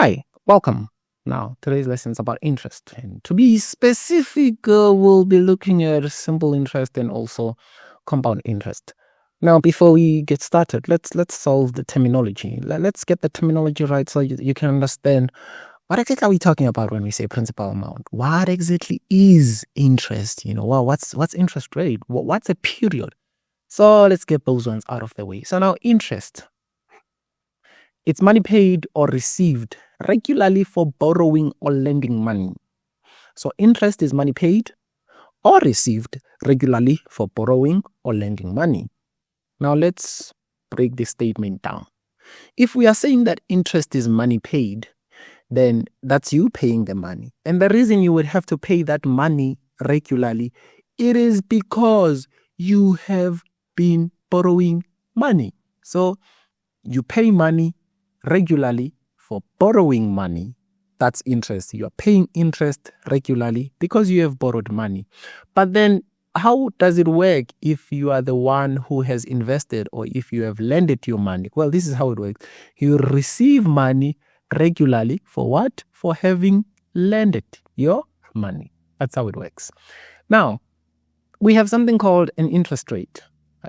Hi, welcome. Now, today's lesson is about interest. And to be specific, we'll be looking at simple interest and also compound interest. Now, before we get started, let's solve the terminology. Let's get the terminology right so you can understand what exactly are we talking about when we say principal amount. What exactly is interest? What's interest rate? What's a period? So let's get those ones out of the way. So now, interest. It's money paid or received regularly for borrowing or lending money. So interest is money paid or received regularly for borrowing or lending money. Now let's break this statement down. If we are saying that interest is money paid, then that's you paying the money. And the reason you would have to pay that money regularly, it is because you have been borrowing money. So you pay money regularly for borrowing money. That's interest. You are paying interest regularly because you have borrowed money. But then how does it work if you are the one who has invested or if you have lended your money? Well, this is how it works. You receive money regularly for what? For having lended your money. That's how it works. Now, we have something called an interest rate.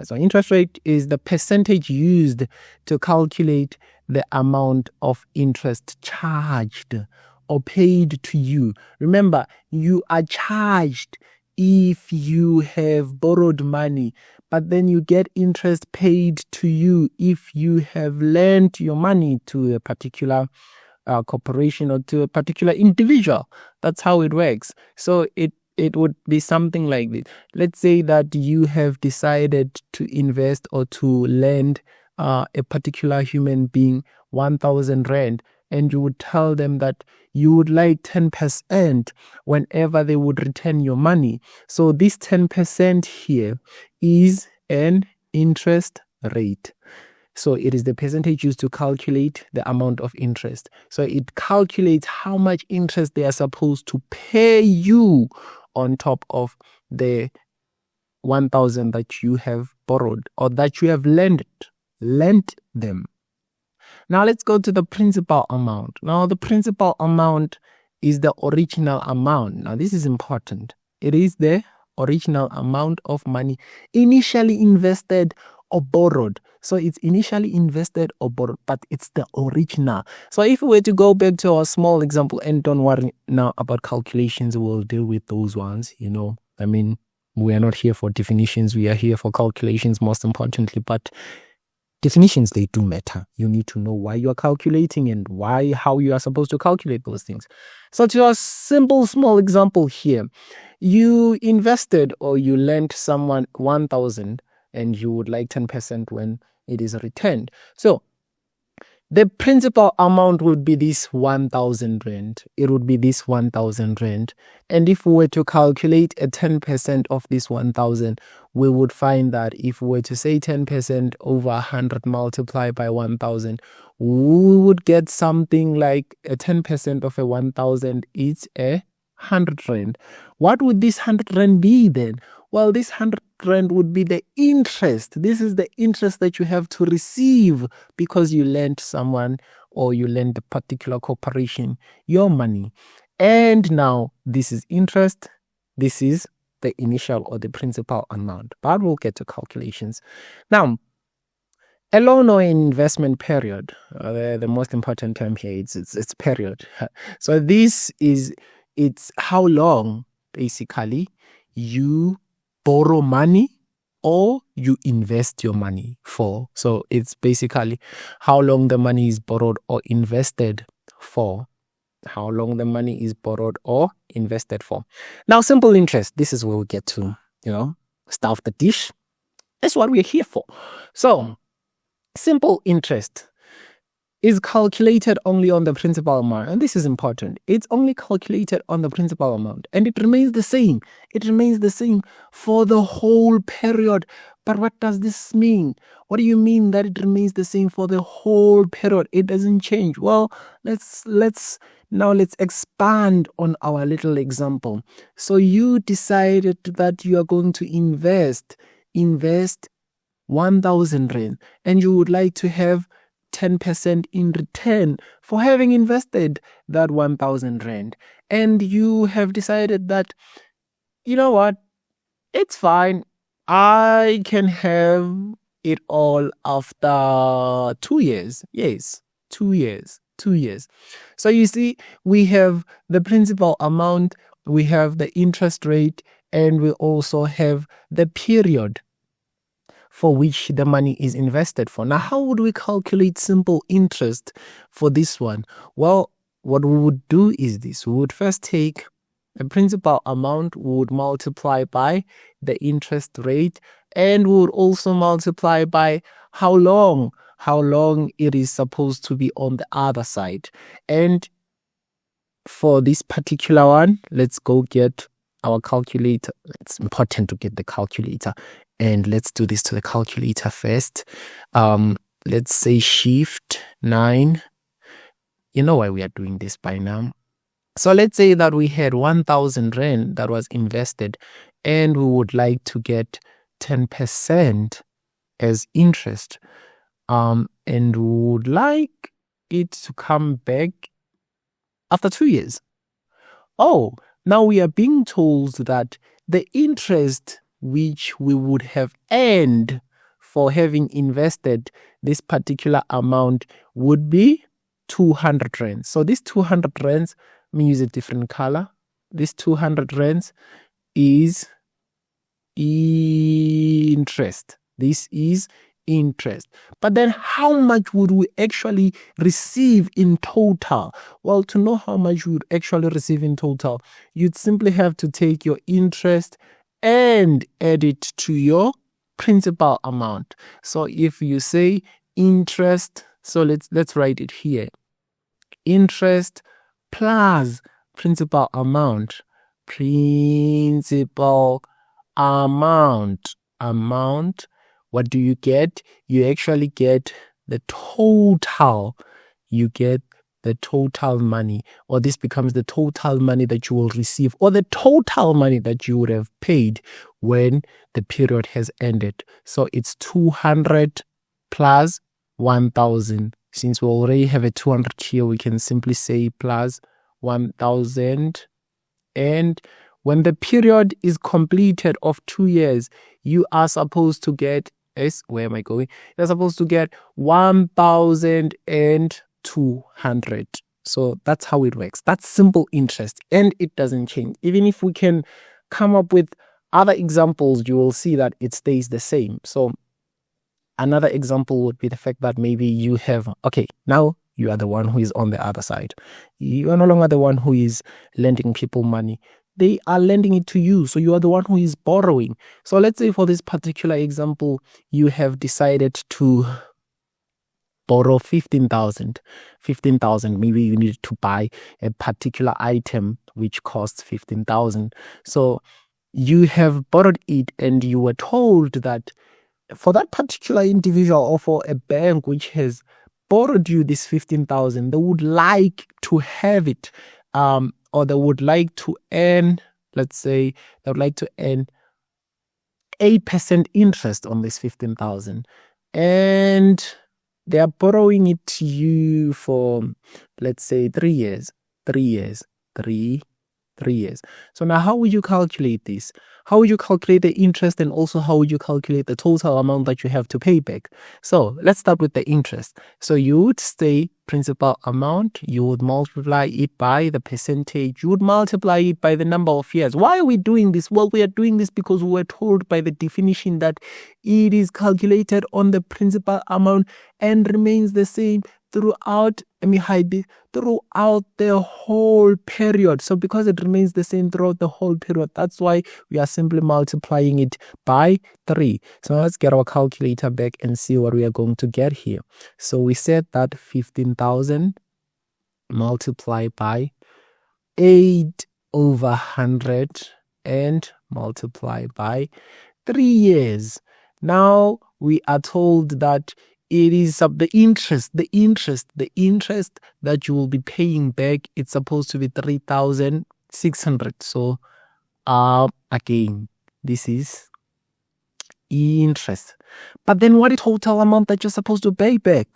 So interest rate is the percentage used to calculate the amount of interest charged or paid to you. Remember, you are charged if you have borrowed money, but then you get interest paid to you if you have lent your money to a particular corporation or to a particular individual. That's how it works. So it would be something like this. Let's say that you have decided to invest or to lend a particular human being 1,000 Rand, and you would tell them that you would like 10% whenever they would return your money. So this 10% here is an interest rate. So it is the percentage used to calculate the amount of interest. So it calculates how much interest they are supposed to pay you on top of the 1,000 that you have borrowed or that you have lent them. Now let's go to the principal amount. Now the principal amount is the original amount. Now this is important. It is the original amount of money initially invested or borrowed. So it's initially invested or borrowed, but it's the original. So if we were to go back to our small example, and don't worry now about calculations, we'll deal with those ones. We are not here for definitions. We are here for calculations, most importantly. But definitions, they do matter. You need to know why you are calculating and how you are supposed to calculate those things. So to a simple, small example here, you invested or you lent someone 1,000 and you would like 10% when it is returned. So the principal amount would be this 1,000 Rand. It would be this 1,000 Rand. And if we were to calculate a 10% of this 1,000, we would find that if we were to say 10% over 100 multiplied by 1,000, we would get something like a 10% of a 1,000 is 100 Rand. What would this 100 Rand be then? Well, this 100 Rand would be the interest. This is the interest that you have to receive because you lent someone or you lent a particular corporation your money. And now this is interest. This is the initial or the principal amount. But we'll get to calculations. Now, a loan or an investment period, the most important term here, it's period. So it's how long basically you borrow money or you invest your money for. So it's basically how long the money is borrowed or invested for. How long the money is borrowed or invested for. Now, simple interest, this is where we get to, stuff the dish. That's what we're here for. So, simple interest is calculated only on the principal amount. And this is important. It's only calculated on the principal amount. And it remains the same. It remains the same for the whole period. But what does this mean? What do you mean that it remains the same for the whole period? It doesn't change. Well, let's expand on our little example. So you decided that you are going to invest 1,000 Rand and you would like to have 10% in return for having invested that 1,000 rand. And you have decided that, you know what, it's fine. I can have it all after 2 years. Yes, 2 years. 2 years. So you see, we have the principal amount, we have the interest rate, and we also have the period for which the money is invested for. Now, how would we calculate simple interest for this one? Well, what we would do is this. We would first take a principal amount, we would multiply by the interest rate, and we would also multiply by how long it is supposed to be on the other side. And for this particular one, let's go get our calculator. It's important to get the calculator, and let's do this to the calculator first. Let's say shift 9. You know why we are doing this by now. So let's say that we had 1,000 rand that was invested, and we would like to get 10% as interest. And we would like it to come back after 2 years. Oh, now we are being told that the interest which we would have earned for having invested this particular amount would be 200 rands. So this 200 rands, let me use a different color. This 200 rands is interest. This is interest. But then how much would we actually receive in total? Well, to know how much you would actually receive in total, you'd simply have to take your interest and add it to your principal amount. So if you say interest, so let's write it here. Interest plus principal amount. Principal amount. What do you get? You actually get the total. You get the total money, or this becomes the total money that you will receive, or the total money that you would have paid when the period has ended. So it's 200 plus 1,000. Since we already have a 200 here, we can simply say plus 1,000. And when the period is completed of 2 years, you are supposed to get, where am I going? You're supposed to get 1,200. So that's how it works. That's simple interest, and it doesn't change. Even if we can come up with other examples, you will see that it stays the same. So another example would be the fact that maybe you have, now you are the one who is on the other side. You are no longer the one who is lending people money. They are lending it to you. So you are the one who is borrowing. So let's say for this particular example, you have decided to borrow 15,000. 15,000, maybe you need to buy a particular item which costs 15,000. So you have borrowed it, and you were told that for that particular individual, or for a bank which has borrowed you this 15,000, they would like to have it, or they would like to earn, let's say, they would like to earn 8% interest on this 15,000, and they are borrowing it to you for, let's say, 3 years. 3 years. 3 years. So now how would you calculate this? How would you calculate the interest, and also how would you calculate the total amount that you have to pay back? So let's start with the interest. So you would say principal amount, you would multiply it by the percentage, you would multiply it by the number of years. Why are we doing this? Well, we are doing this because we were told by the definition that it is calculated on the principal amount and remains the same throughout the whole period. So because it remains the same throughout the whole period, that's why we are simply multiplying it by 3. So now let's get our calculator back and see what we are going to get here. So we said that 15,000 multiplied by 8/100 and multiplied by 3 years. Now we are told that it is the interest that you will be paying back. It's supposed to be 3,600. So again, this is interest. But then what is the total amount that you're supposed to pay back?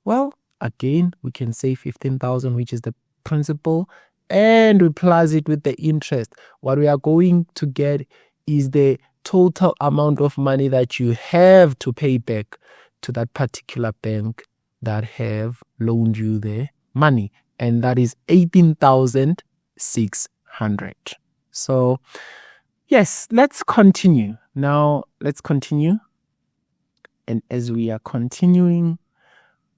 Well, again, we can say 15,000, which is the principal, and we plus it with the interest. What we are going to get is the total amount of money that you have to pay back to that particular bank that have loaned you the money, and that is 18,600. So yes, let's continue. Now let's continue. And as we are continuing,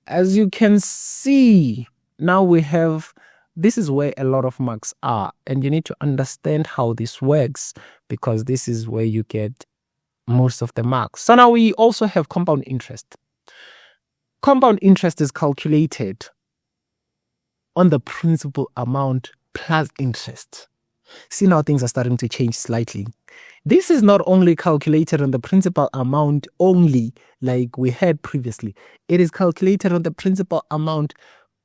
as you can see, now we have, this is where a lot of marks are, and you need to understand how this works, because this is where you get most of the marks. So now we also have compound interest. Compound interest is calculated on the principal amount plus interest. See, now things are starting to change slightly. This is not only calculated on the principal amount only, like we had previously. It is calculated on the principal amount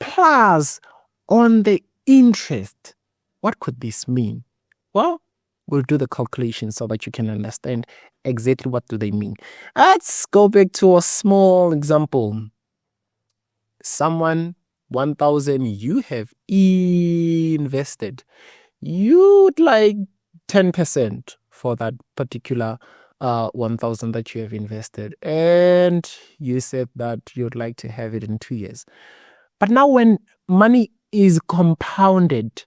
plus on the interest. What could this mean? Well, we'll do the calculation so that you can understand exactly what do they mean. Let's go back to a small example. Someone, 1,000 you have invested. You'd like 10% for that particular 1,000 that you have invested, and you said that you'd like to have it in 2 years. But now when money is compounded,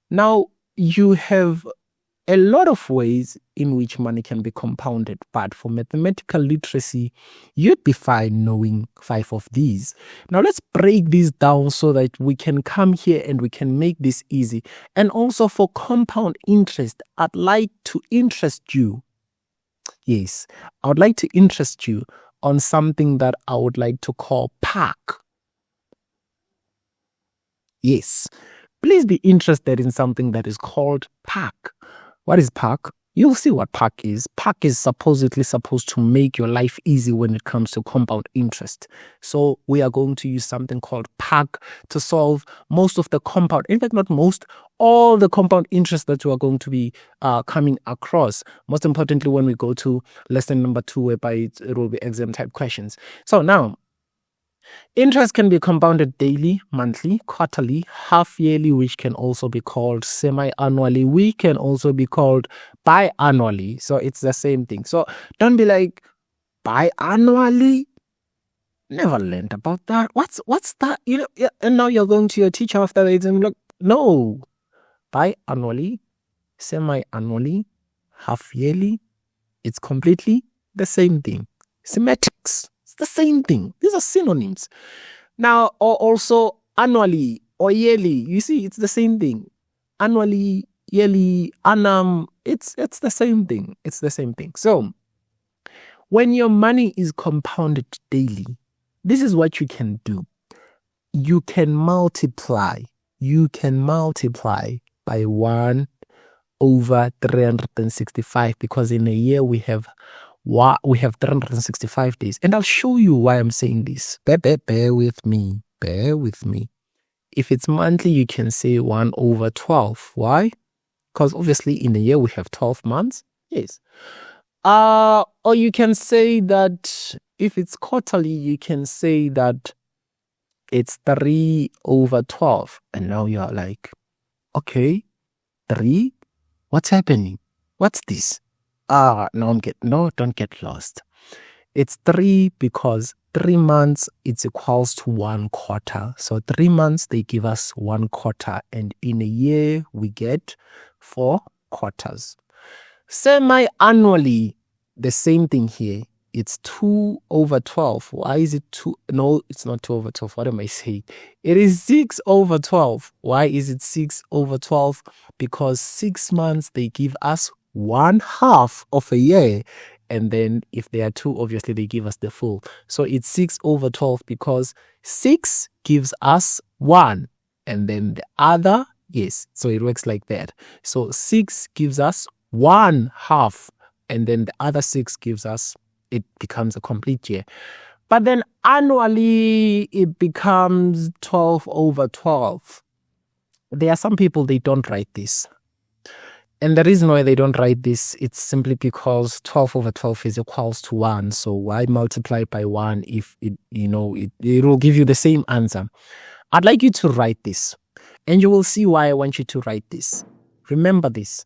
now you have a lot of ways in which money can be compounded. But for mathematical literacy, you'd be fine knowing 5 of these. Now let's break these down so that we can come here and we can make this easy. And also for compound interest, I'd like to interest you. Yes, I would like to interest you on something that I would like to call PAC. Yes, please be interested in something that is called PAC. What is PAC? You'll see what PAC is. PAC is supposedly supposed to make your life easy when it comes to compound interest. So we are going to use something called PAC to solve most of the compound, in fact, not most, all the compound interest that you are going to be coming across. Most importantly, when we go to lesson number 2, whereby it will be exam type questions. So now, interest can be compounded daily, monthly, quarterly, half-yearly, which can also be called semi-annually. We can also be called biannually. So it's the same thing. So don't be like, biannually? Never learned about that. What's that? And now you're going to your teacher after the exam. Look, no. Biannually, semi-annually, half-yearly. It's completely the same thing. Semantics. It's the same thing. These are synonyms. Now, or also annually or yearly. You see, it's the same thing. Annually, yearly, annum. It's the same thing. It's the same thing. So, when your money is compounded daily, this is what you can do. You can multiply. You can multiply by 1 over 365, because in a year we have 365 days. And I'll show you why I'm saying this. Bear with me. Bear with me. If it's monthly, you can say 1 over 12. Why? Because obviously in a year we have 12 months. Yes. Or you can say that if it's quarterly, you can say that it's 3 over 12. And now you're like, okay, 3? What's happening? What's this? Don't get lost. It's 3 because 3 months, it's equals to 1 quarter. So 3 months, they give us 1 quarter. And in a year, we get 4 quarters. Semi-annually, the same thing here. It's 2 over 12. Why is it 2? No, it's not 2 over 12. What am I saying? It is 6 over 12. Why is it 6 over 12? Because 6 months, they give us 1/2 of a year, and then if there are 2, obviously they give us the full. So it's 6 over 12 because 6 gives us 1, and then the other, yes, so it works like that. So 6 gives us 1/2, and then the other 6 gives us, it becomes a complete year. But then annually it becomes 12 over 12. There are some people, they don't write this. And the reason why they don't write this, it's simply because 12 over 12 is equals to 1. So why multiply by 1 if it will give you the same answer? I'd like you to write this, and you will see why I want you to write this. Remember this.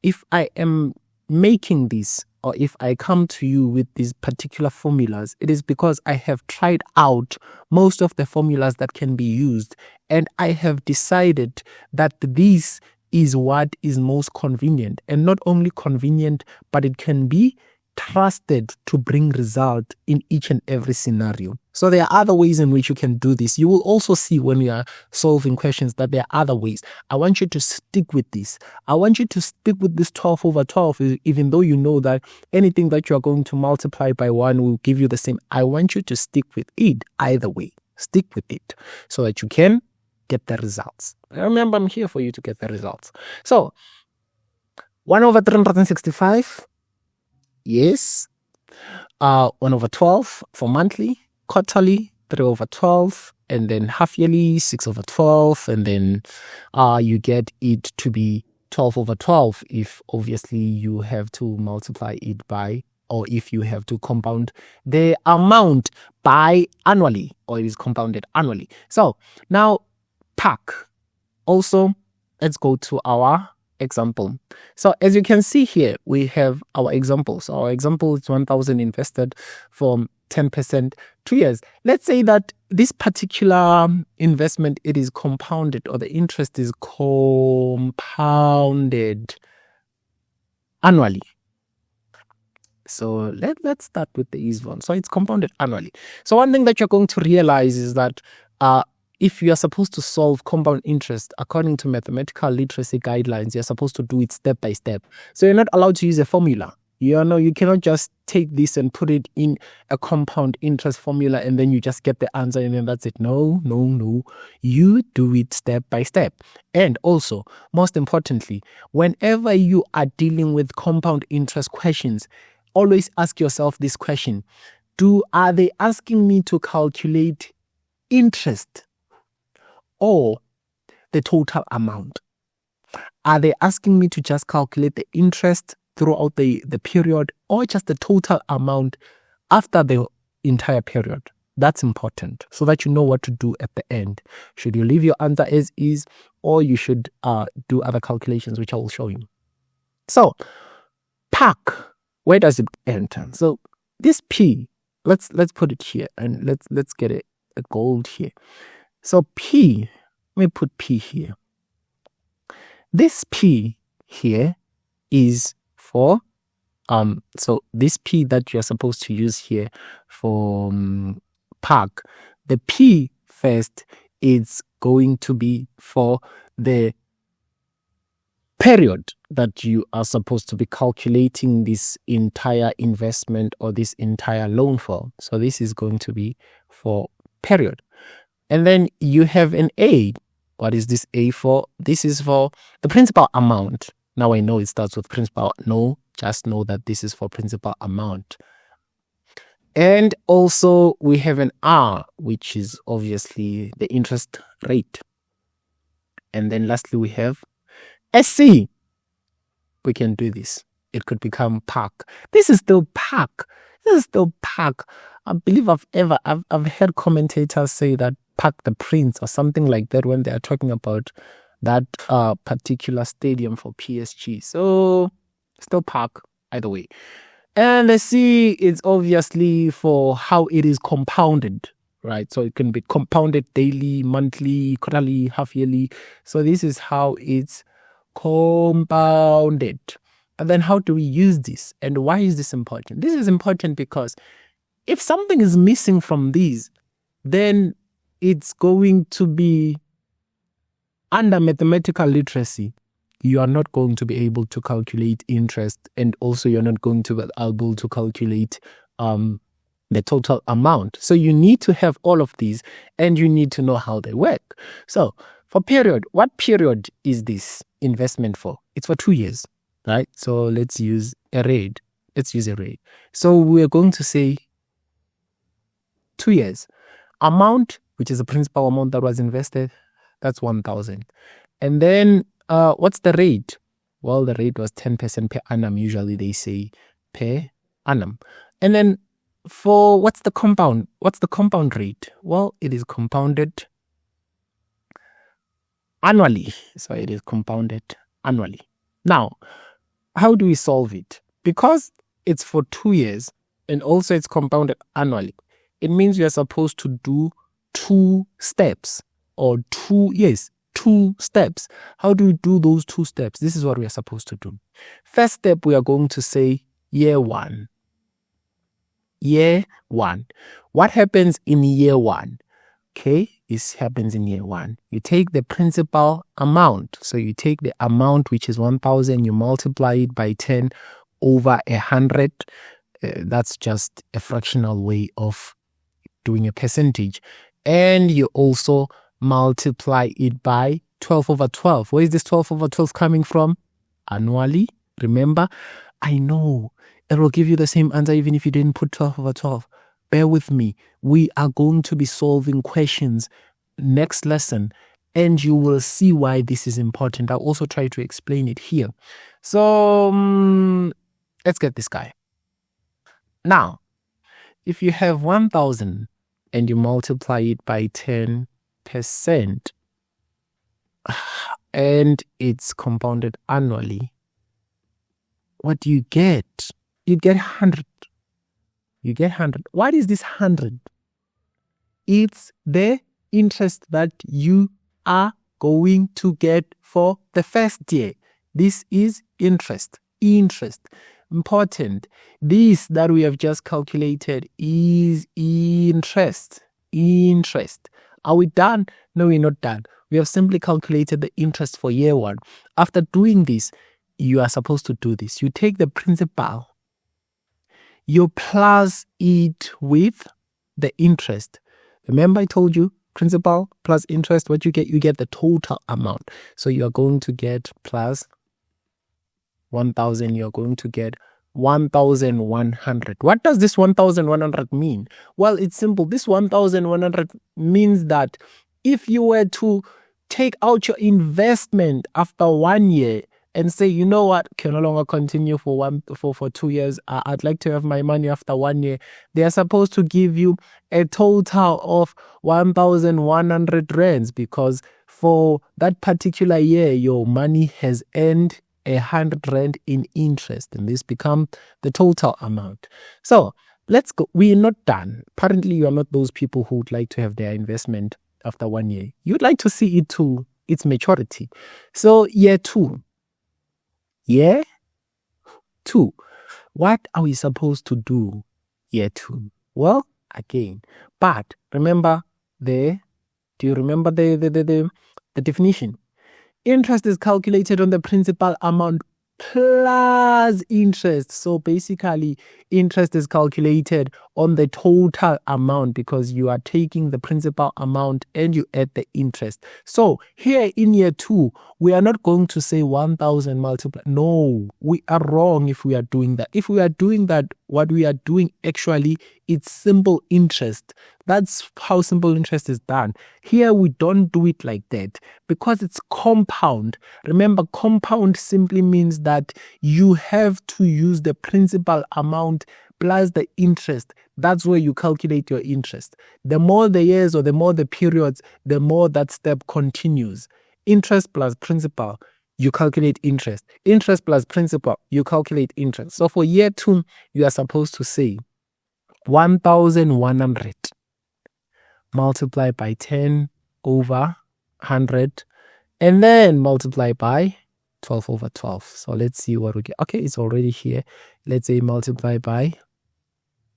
If I am making this, or if I come to you with these particular formulas, it is because I have tried out most of the formulas that can be used, and I have decided that this is what is most convenient, and not only convenient, but it can be trusted to bring result in each and every scenario. So there are other ways in which you can do this. You will also see when you are solving questions that there are other ways. I want you to stick with this. I want you to stick with this 12 over 12, even though you know that anything that you are going to multiply by 1 will give you the same. I want you to stick with it either way. Stick with it so that you can get the results. Remember, I'm here for you to get the results. So 1 over 365, yes. 1 over 12 for monthly, quarterly, 3 over 12, and then half yearly, 6 over 12, and then you get it to be 12 over 12 if obviously you have to multiply it by, or if you have to compound the amount by annually, or it is compounded annually. So now PAC. Also, let's go to our example. So as you can see here, we have our example. So our example is 1,000 invested for 10%, 2 years. Let's say that this particular investment, it is compounded, or the interest is compounded annually. So let's start with the easy one. So it's compounded annually. So one thing that you're going to realize is that if you are supposed to solve compound interest according to mathematical literacy guidelines, you're supposed to do it step by step. So you're not allowed to use a formula. You cannot just take this and put it in a compound interest formula and then you just get the answer and then that's it. No. You do it step by step. And also, most importantly, whenever you are dealing with compound interest questions, always ask yourself this question. Are they asking me to calculate interest or the total amount? Are they asking me to just calculate the interest throughout the period, or just the total amount after the entire period? That's important so that you know what to do at the end. Should you leave your answer as is, or you should do other calculations, which I will show you. So PAC, where does it enter? So this P, let's put it here, and let's get a gold here. So P, let me put P here. This P here is for so this P that you're supposed to use here for PAC, the P first is going to be for the period that you are supposed to be calculating this entire investment or this entire loan for. So this is going to be for period. And then you have an A. What is this A for? This is for the principal amount. Now I know it starts with principal. No, just know that this is for principal amount. And also we have an R, which is obviously the interest rate. And then lastly we have a C. We can do this. It could become PAC. This is still PAC. I believe I've heard commentators say that PAC the Prince or something like that when they are talking about that particular stadium for PSG. So still PAC either way. And the C is obviously for how it is compounded, right? So it can be compounded daily, monthly, quarterly, half yearly. So this is how it's compounded. And then how do we use this? And why is this important? This is important because if something is missing from these, then it's going to be under mathematical literacy. You are not going to be able to calculate interest, and also you're not going to be able to calculate the total amount. So you need to have all of these, and you need to know how they work. So for period, what period is this investment for? It's for 2 years, right? So let's use a rate. So we're going to say 2 years. Amount, which is the principal amount that was invested, that's 1,000. And then what's the rate? Well, the rate was 10% per annum. Usually they say per annum. And then for what's the compound? What's the compound rate? Well, it is compounded annually. So it is compounded annually. Now, how do we solve it? Because it's for 2 years and also it's compounded annually, it means we are supposed to do 2 steps or 2 steps. How do we do those 2 steps? This is what we are supposed to do. First step, we are going to say year 1. Year 1. What happens in year 1? Okay, this happens in year 1. You take the principal amount. So you take the amount, which is 1,000, you multiply it by 10 over 100. That's just a fractional way of doing a percentage. And you also multiply it by 12 over 12. Where is this 12 over 12 coming from? Annually. Remember, I know it will give you the same answer even if you didn't put 12 over 12. Bear with me. We are going to be solving questions next lesson, and you will see why this is important. I'll also try to explain it here. So let's get this guy. Now, if you have 1,000 and you multiply it by 10%, and it's compounded annually, what do you get? You get 100. You get 100. What is this 100? It's the interest that you are going to get for the first year. This is interest. Interest. Important. This that we have just calculated is interest. Interest. Are we done? No, we're not done. We have simply calculated the interest for year 1. After doing this, you are supposed to do this. You take the principal, you plus it with the interest. Remember I told you principal plus interest, what you get? You get the total amount. So you are going to get plus 1,000, you're going to get 1,100. What does this 1,100 mean? Well, it's simple. This 1,100 means that if you were to take out your investment after 1 year and say, you know what, can no longer continue for 2 years, I'd like to have my money after 1 year, they are supposed to give you a total of 1,100 rands, because for that particular year your money has earned 100 rand in interest, and this becomes the total amount. So let's go. We are not done. Apparently you are not those people who would like to have their investment after 1 year. You'd like to see it to its maturity. So year 2. Year 2. What are we supposed to do year 2? Well, again, but remember do you remember the definition? Interest is calculated on the principal amount plus interest. So basically, interest is calculated on the total amount because you are taking the principal amount and you add the interest. So here in year 2, we are not going to say 1,000 multiplied. No, we are wrong if we are doing that. If we are doing that, what we are doing actually, it's simple interest. That's how simple interest is done. Here we don't do it like that because it's compound. Remember, compound simply means that you have to use the principal amount plus the interest. That's where you calculate your interest. The more the years or the more the periods, the more that step continues. Interest plus principal, you calculate interest. Interest plus principal, you calculate interest. So for year 2, you are supposed to say 1,100 multiply by 10 over 100 and then multiply by 12 over 12. So let's see what we get. Okay, it's already here. Let's say multiply by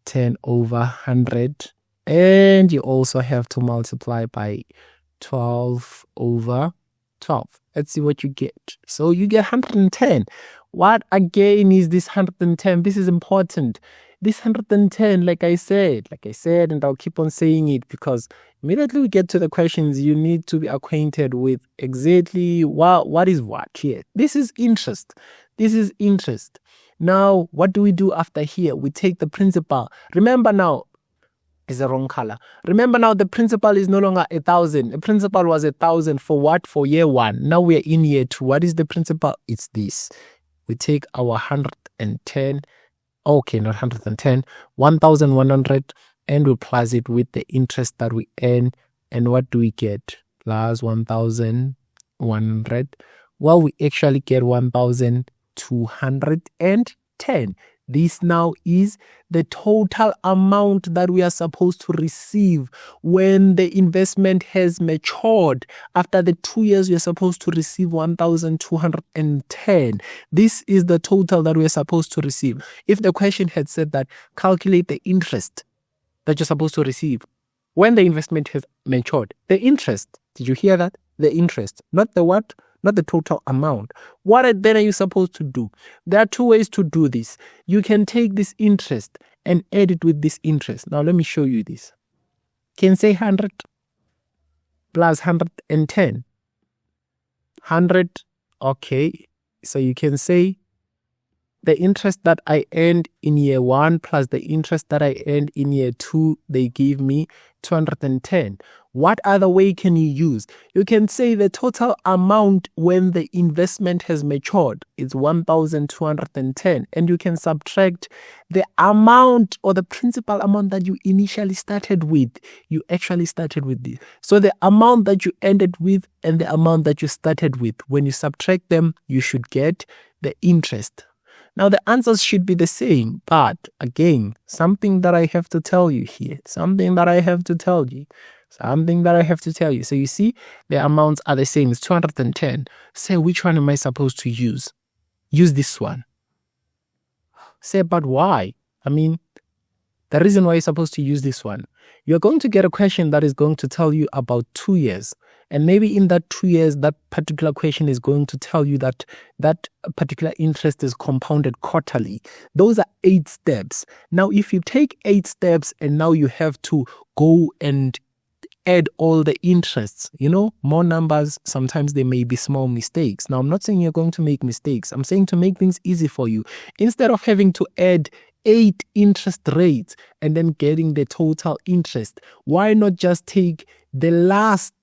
10 over 100 and you also have to multiply by 12 over 12. Let's see what you get. So you get 110. What again is this 110? This is important. This 110, like I said, and I'll keep on saying it because immediately we get to the questions, you need to be acquainted with exactly what is what here. This is interest. This is interest. Now, what do we do after here? We take the principal. Remember now, is the wrong color. Remember now the principal is no longer 1,000. The principal was 1,000 for what? For year 1. Now we are in year 2. What is the principal? It's this. We take our 110, okay, not 110, 1,100, and we plus it with the interest that we earn. And what do we get? Plus 1,100. Well, we actually get 1,210. This now is the total amount that we are supposed to receive when the investment has matured. After the 2 years, we are supposed to receive 1,210. This is the total that we are supposed to receive. If the question had said that, calculate the interest that you're supposed to receive when the investment has matured. The interest, did you hear that? The interest, not the what? Not the total amount. What then are you supposed to do? There are 2 ways to do this. You can take this interest and add it with this interest. Now let me show you this. Can say 100 plus 110. 100, okay. So you can say the interest that I earned in year 1 plus the interest that I earned in year 2, they give me 210. What other way can you use? You can say the total amount when the investment has matured is 1,210, and you can subtract the amount or the principal amount that you initially started with. You actually started with this. So the amount that you ended with and the amount that you started with, when you subtract them, you should get the interest. Now the answers should be the same, but again, something that I have to tell you here, So you see, the amounts are the same. It's 210. Say, which one am I supposed to use? Use this one. Say, but why? I mean, the reason why you're supposed to use this one, you're going to get a question that is going to tell you about 2 years. And maybe in that 2 years, that particular question is going to tell you that that particular interest is compounded quarterly. Those are 8 steps. Now, if you take 8 steps and now you have to go and add all the interests, more numbers, sometimes there may be small mistakes. Now, I'm not saying you're going to make mistakes. I'm saying to make things easy for you. Instead of having to add 8 interest rates and then getting the total interest, why not just take the last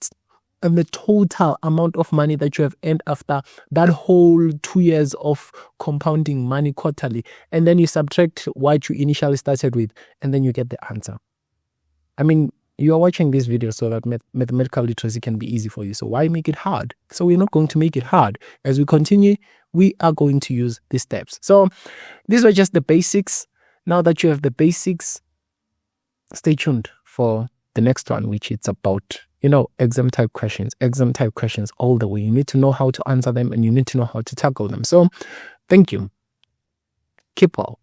and the total amount of money that you have earned after that whole 2 years of compounding money quarterly, and then you subtract what you initially started with, and then you get the answer. I mean, you are watching this video so that mathematical literacy can be easy for you. So why make it hard? So we're not going to make it hard. As we continue, we are going to use these steps. So these were just the basics. Now that you have the basics, stay tuned for the next one, which it's about, exam type questions all the way. You need to know how to answer them and you need to know how to tackle them. So thank you. Keep well.